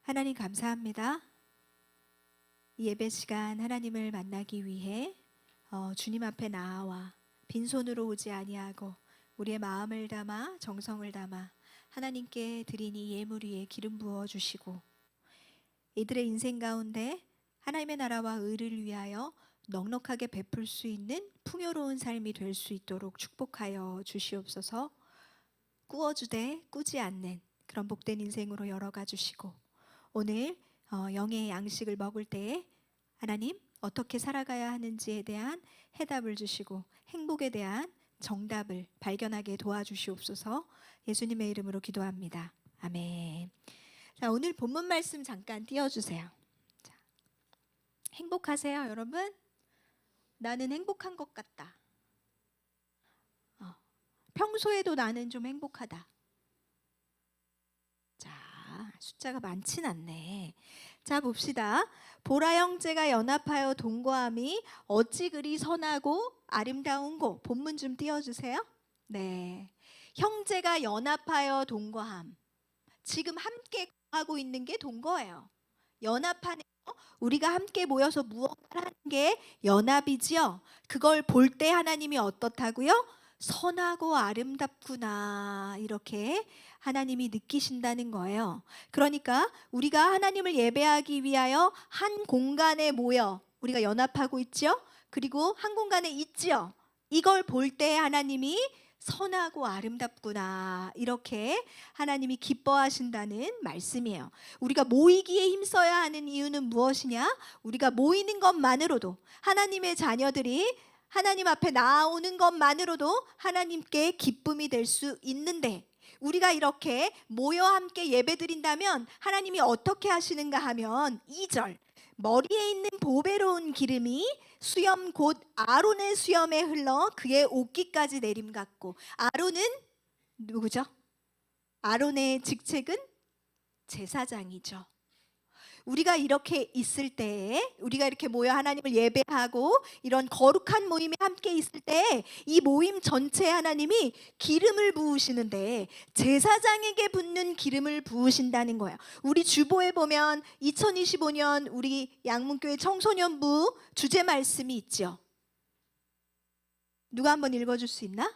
하나님 감사합니다. 이 예배 시간 하나님을 만나기 위해 주님 앞에 나아와 빈손으로 오지 아니하고 우리의 마음을 담아 정성을 담아 하나님께 드리니 예물 위에 기름 부어 주시고 이들의 인생 가운데 하나님의 나라와 의를 위하여 넉넉하게 베풀 수 있는 풍요로운 삶이 될 수 있도록 축복하여 주시옵소서. 꾸어주되 꾸지 않는 그런 복된 인생으로 열어가 주시고 오늘 영의 양식을 먹을 때에 하나님 어떻게 살아가야 하는지에 대한 해답을 주시고 행복에 대한 정답을 발견하게 도와주시옵소서. 예수님의 이름으로 기도합니다. 아멘. 자, 오늘 본문 말씀 잠깐 띄워주세요. 자, 행복하세요, 여러분? 나는 행복한 것 같다. 평소에도 나는 좀 행복하다. 자, 숫자가 많진 않네. 자, 봅시다. 보라 형제가 연합하여 동거함이 어찌 그리 선하고 아름다운고. 본문 좀 띄워주세요. 네, 형제가 연합하여 동거함. 지금 함께 하고 있는 게 동거예요. 연합하는 거, 우리가 함께 모여서 무언가를 하는 게 연합이지요. 그걸 볼 때 하나님이 어떻다고요? 선하고 아름답구나, 이렇게 하나님이 느끼신다는 거예요. 그러니까 우리가 하나님을 예배하기 위하여 한 공간에 모여 우리가 연합하고 있죠. 그리고 한 공간에 있지요. 이걸 볼 때 하나님이 선하고 아름답구나, 이렇게 하나님이 기뻐하신다는 말씀이에요. 우리가 모이기에 힘써야 하는 이유는 무엇이냐? 우리가 모이는 것만으로도, 하나님의 자녀들이 하나님 앞에 나오는 것만으로도 하나님께 기쁨이 될 수 있는데, 우리가 이렇게 모여 함께 예배드린다면 하나님이 어떻게 하시는가 하면 2절, 머리에 있는 보배로운 기름이 수염 곧 아론의 수염에 흘러 그의 옷깃까지 내림 같고. 아론은 누구죠? 아론의 직책은 제사장이죠. 우리가 이렇게 있을 때에, 우리가 이렇게 모여 하나님을 예배하고 이런 거룩한 모임에 함께 있을 때 이 모임 전체에 하나님이 기름을 부으시는데 제사장에게 붓는 기름을 부으신다는 거예요. 우리 주보에 보면 2025년 우리 양문교회 청소년부 주제 말씀이 있죠. 누가 한번 읽어줄 수 있나?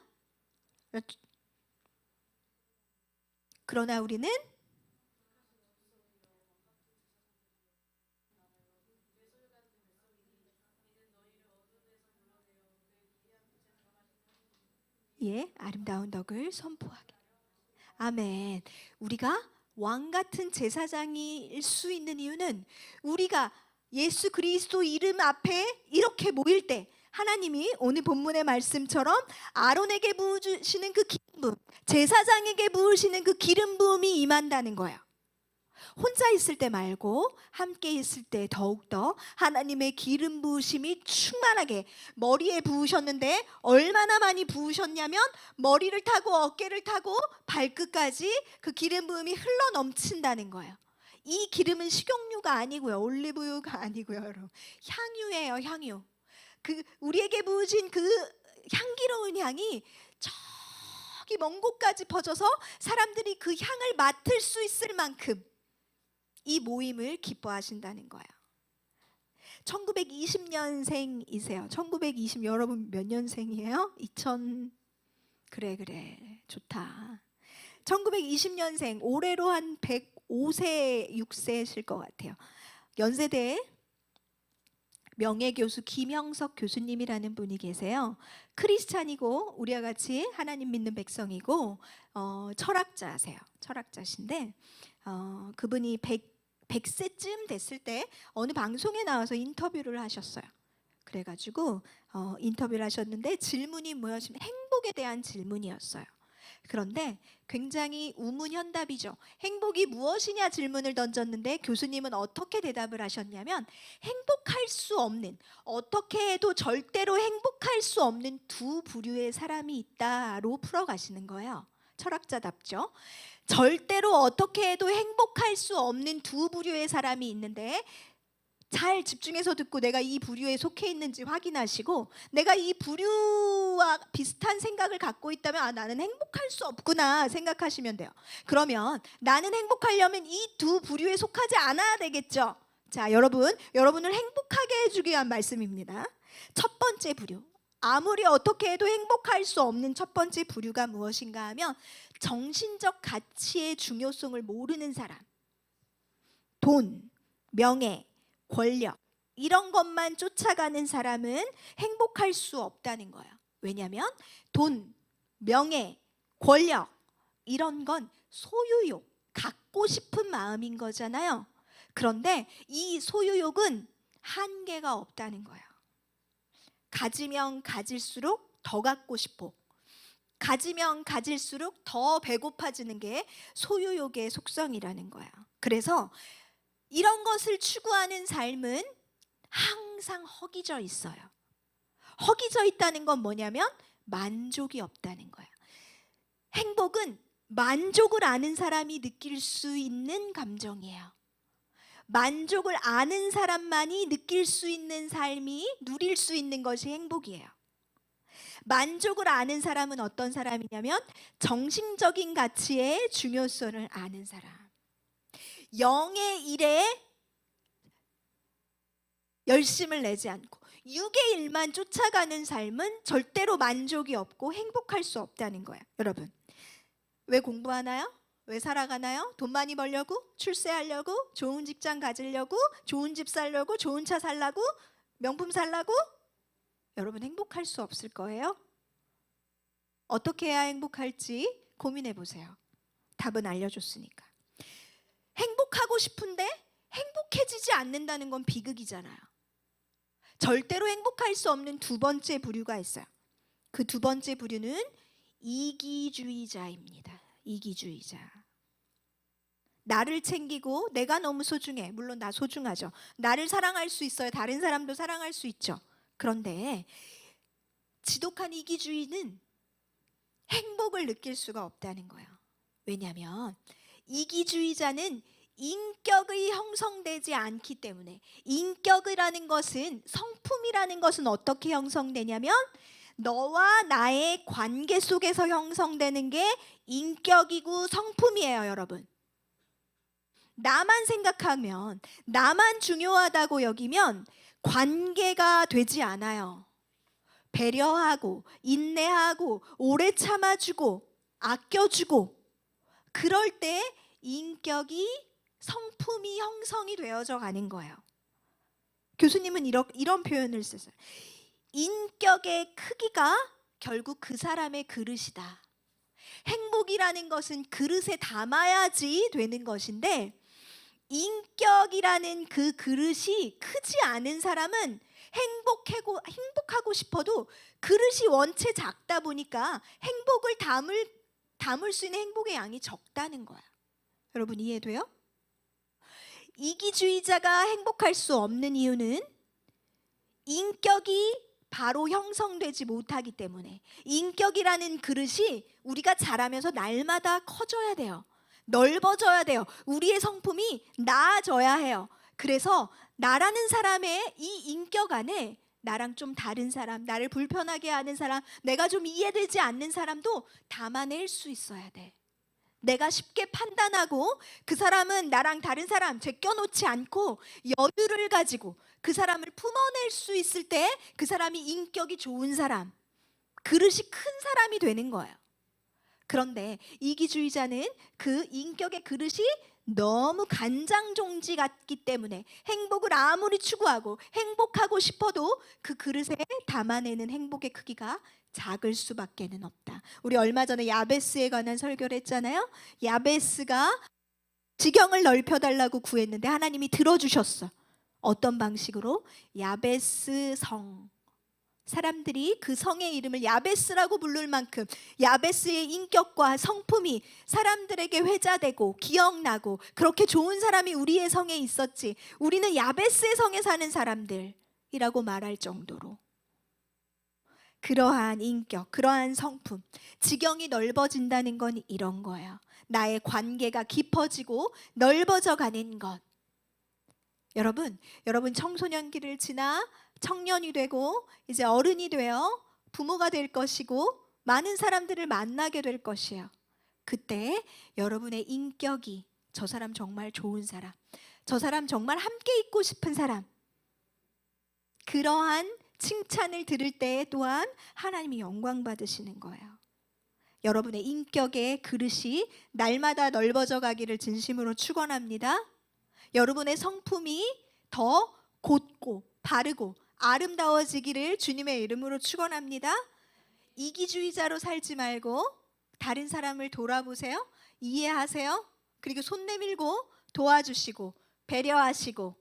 그러나 우리는 아름다운 덕을 선포하게. 아멘. 우리가 왕 같은 제사장일 수 있는 이유는 우리가 예수 그리스도 이름 앞에 이렇게 모일 때 하나님이 오늘 본문의 말씀처럼 아론에게 부으시는 그 기름 부음, 제사장에게 부으시는 그 기름 부음이 임한다는 거예요. 혼자 있을 때 말고 함께 있을 때 더욱더 하나님의 기름 부으심이 충만하게 머리에 부으셨는데 얼마나 많이 부으셨냐면 머리를 타고 어깨를 타고 발끝까지 그 기름 부음이 흘러 넘친다는 거예요. 이 기름은 식용유가 아니고요, 올리브유가 아니고요, 여러분, 향유예요. 향유. 그 우리에게 부으신 그 향기로운 향이 저기 먼 곳까지 퍼져서 사람들이 그 향을 맡을 수 있을 만큼 이 모임을 기뻐하신다는 거예요. 1920년생이세요. 1920, 여러분 몇 년생이에요? 2000. 그래 좋다. 1920년생, 올해로 한 105세 6세실 것 같아요. 연세대 명예교수 김영석 교수님이라는 분이 계세요. 크리스찬이고 우리와 같이 하나님 믿는 백성이고 철학자세요. 철학자신데 그분이 100세쯤 됐을 때 어느 방송에 나와서 인터뷰를 하셨어요. 그래가지고 인터뷰를 하셨는데 질문이 뭐였냐면 행복에 대한 질문이었어요. 그런데 굉장히 우문현답이죠. 행복이 무엇이냐 질문을 던졌는데 교수님은 어떻게 대답을 하셨냐면 행복할 수 없는, 어떻게 해도 절대로 행복할 수 없는 두 부류의 사람이 있다로 풀어가시는 거예요. 철학자답죠. 절대로 어떻게 해도 행복할 수 없는 두 부류의 사람이 있는데 잘 집중해서 듣고 내가 이 부류에 속해 있는지 확인하시고, 내가 이 부류와 비슷한 생각을 갖고 있다면 아, 나는 행복할 수 없구나 생각하시면 돼요. 그러면 나는 행복하려면 이 두 부류에 속하지 않아야 되겠죠. 자, 여러분을 행복하게 해주기 위한 말씀입니다. 첫 번째 부류, 아무리 어떻게 해도 행복할 수 없는 첫 번째 부류가 무엇인가 하면 정신적 가치의 중요성을 모르는 사람. 돈, 명예, 권력 이런 것만 쫓아가는 사람은 행복할 수 없다는 거예요. 왜냐하면 돈, 명예, 권력 이런 건 소유욕, 갖고 싶은 마음인 거잖아요. 그런데 이 소유욕은 한계가 없다는 거예요. 가지면 가질수록 더 갖고 싶어. 가지면 가질수록 더 배고파지는 게 소유욕의 속성이라는 거예요. 그래서 이런 것을 추구하는 삶은 항상 허기져 있어요. 허기져 있다는 건 뭐냐면 만족이 없다는 거예요. 행복은 만족을 아는 사람이 느낄 수 있는 감정이에요. 만족을 아는 사람만이 느낄 수 있는 삶이, 누릴 수 있는 것이 행복이에요. 만족을 아는 사람은 어떤 사람이냐면 정신적인 가치의 중요성을 아는 사람. 영의 일에 열심을 내지 않고 육의 일만 쫓아가는 삶은 절대로 만족이 없고 행복할 수 없다는 거예요. 여러분, 왜 공부하나요? 왜 살아가나요? 돈 많이 벌려고? 출세하려고? 좋은 직장 가지려고? 좋은 집 살려고? 좋은 차 살라고? 명품 살라고? 여러분 행복할 수 없을 거예요. 어떻게 해야 행복할지 고민해 보세요. 답은 알려줬으니까. 행복하고 싶은데 행복해지지 않는다는 건 비극이잖아요. 절대로 행복할 수 없는 두 번째 부류가 있어요. 그 두 번째 부류는 이기주의자입니다. 이기주의자. 나를 챙기고 내가 너무 소중해. 물론 나 소중하죠. 나를 사랑할 수 있어요. 다른 사람도 사랑할 수 있죠. 그런데 지독한 이기주의는 행복을 느낄 수가 없다는 거예요. 왜냐하면 이기주의자는 인격이 형성되지 않기 때문에. 인격이라는 것은, 성품이라는 것은 어떻게 형성되냐면 너와 나의 관계 속에서 형성되는 게 인격이고 성품이에요. 여러분, 나만 생각하면, 나만 중요하다고 여기면 관계가 되지 않아요. 배려하고 인내하고 오래 참아주고 아껴주고, 그럴 때 인격이, 성품이 형성이 되어져 가는 거예요. 교수님은 이런 표현을 쓰세요. 인격의 크기가 결국 그 사람의 그릇이다. 행복이라는 것은 그릇에 담아야지 되는 것인데 인격이라는 그 그릇이 크지 않은 사람은 행복하고 싶어도 그릇이 원체 작다 보니까 행복을 담을 수 있는 행복의 양이 적다는 거야. 여러분 이해돼요? 이기주의자가 행복할 수 없는 이유는 인격이 바로 형성되지 못하기 때문에. 인격이라는 그릇이 우리가 자라면서 날마다 커져야 돼요. 넓어져야 돼요. 우리의 성품이 나아져야 해요. 그래서 나라는 사람의 이 인격 안에 나랑 좀 다른 사람, 나를 불편하게 하는 사람, 내가 좀 이해되지 않는 사람도 담아낼 수 있어야 돼. 내가 쉽게 판단하고 그 사람은 나랑 다른 사람 제껴놓지 않고 여유를 가지고 그 사람을 품어낼 수 있을 때 그 사람이 인격이 좋은 사람, 그릇이 큰 사람이 되는 거예요. 그런데 이기주의자는 그 인격의 그릇이 너무 간장종지 같기 때문에 행복을 아무리 추구하고 행복하고 싶어도 그 그릇에 담아내는 행복의 크기가 작을 수밖에는 없다. 우리 얼마 전에 야베스에 관한 설교를 했잖아요. 야베스가 지경을 넓혀달라고 구했는데 하나님이 들어주셨어. 어떤 방식으로? 야베스 성. 사람들이 그 성의 이름을 야베스라고 부를 만큼 야베스의 인격과 성품이 사람들에게 회자되고 기억나고, 그렇게 좋은 사람이 우리의 성에 있었지, 우리는 야베스의 성에 사는 사람들이라고 말할 정도로 그러한 인격, 그러한 성품, 지경이 넓어진다는 건 이런 거예요. 나의 관계가 깊어지고 넓어져 가는 것. 여러분 청소년기를 지나 청년이 되고 이제 어른이 되어 부모가 될 것이고 많은 사람들을 만나게 될 것이에요. 그때 여러분의 인격이 저 사람 정말 좋은 사람, 저 사람 정말 함께 있고 싶은 사람, 그러한 칭찬을 들을 때 또한 하나님이 영광 받으시는 거예요. 여러분의 인격의 그릇이 날마다 넓어져 가기를 진심으로 축원합니다. 여러분의 성품이 더 곧고 바르고 아름다워지기를 주님의 이름으로 축원합니다. 이기주의자로 살지 말고 다른 사람을 돌아보세요. 이해하세요. 그리고 손 내밀고 도와주시고 배려하시고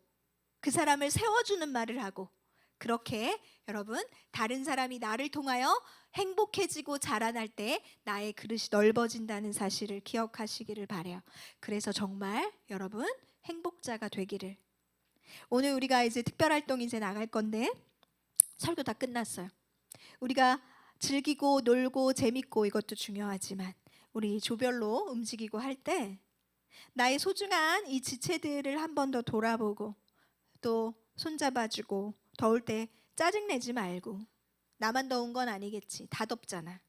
그 사람을 세워주는 말을 하고, 그렇게 여러분 다른 사람이 나를 통하여 행복해지고 자라날 때 나의 그릇이 넓어진다는 사실을 기억하시기를 바라요. 그래서 정말 여러분 행복자가 되기를. 오늘 우리가 이제 특별활동 이제 나갈 건데 설교 다 끝났어요. 우리가 즐기고 놀고 재밌고 이것도 중요하지만 우리 조별로 움직이고 할 때 나의 소중한 이 지체들을 한 번 더 돌아보고 또 손잡아주고, 더울 때 짜증내지 말고, 나만 더운 건 아니겠지, 다 덥잖아.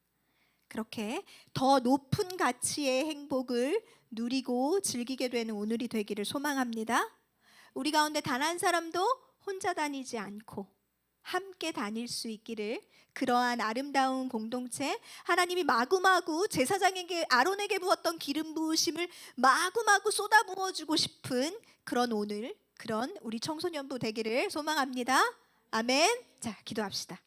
그렇게 더 높은 가치의 행복을 누리고 즐기게 되는 오늘이 되기를 소망합니다. 우리 가운데 단 한 사람도 혼자 다니지 않고 함께 다닐 수 있기를, 그러한 아름다운 공동체, 하나님이 마구마구 제사장에게 아론에게 부었던 기름 부으심을 마구마구 쏟아 부어주고 싶은 그런 오늘, 그런 우리 청소년부 되기를 소망합니다. 아멘. 자, 기도합시다.